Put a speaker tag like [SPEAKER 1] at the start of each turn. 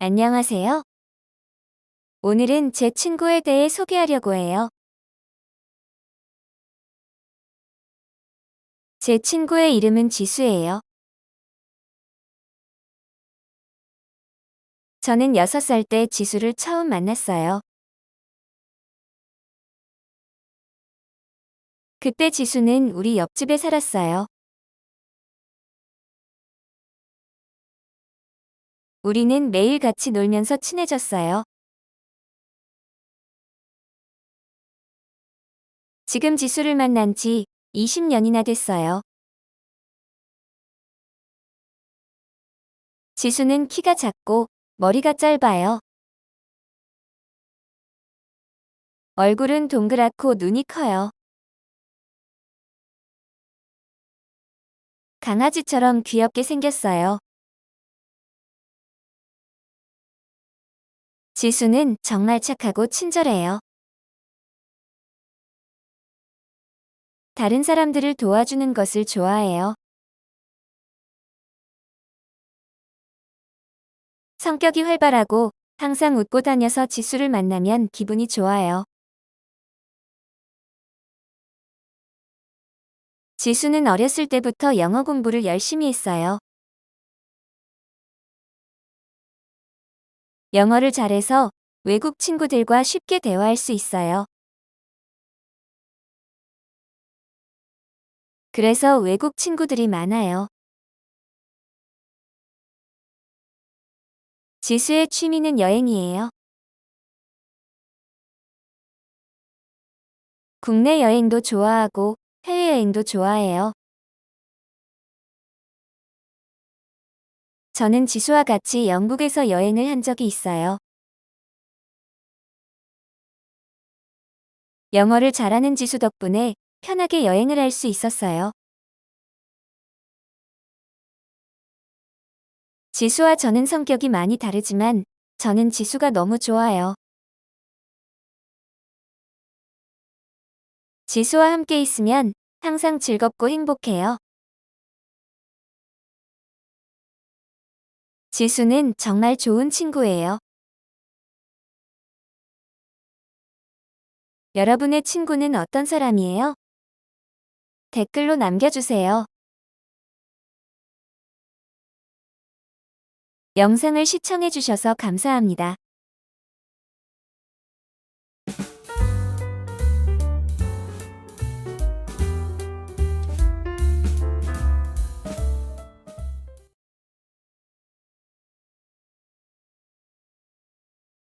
[SPEAKER 1] 안녕하세요. 오늘은 제 친구에 대해 소개하려고 해요. 제 친구의 이름은 지수예요. 저는 6살 때 지수를 처음 만났어요. 그때 지수는 우리 옆집에 살았어요. 우리는 매일 같이 놀면서 친해졌어요. 지금 지수를 만난 지 20년이나 됐어요. 지수는 키가 작고 머리가 짧아요. 얼굴은 동그랗고 눈이 커요. 강아지처럼 귀엽게 생겼어요. 지수는 정말 착하고 친절해요. 다른 사람들을 도와주는 것을 좋아해요. 성격이 활발하고 항상 웃고 다녀서 지수를 만나면 기분이 좋아요. 지수는 어렸을 때부터 영어 공부를 열심히 했어요. 영어를 잘해서 외국 친구들과 쉽게 대화할 수 있어요. 그래서 외국 친구들이 많아요. 지수의 취미는 여행이에요. 국내 여행도 좋아하고 해외여행도 좋아해요. 저는 지수와 같이 영국에서 여행을 한 적이 있어요. 영어를 잘하는 지수 덕분에 편하게 여행을 할 수 있었어요. 지수와 저는 성격이 많이 다르지만 저는 지수가 너무 좋아요. 지수와 함께 있으면 항상 즐겁고 행복해요. 지수는 정말 좋은 친구예요. 여러분의 친구는 어떤 사람이에요? 댓글로 남겨주세요. 영상을 시청해주셔서 감사합니다.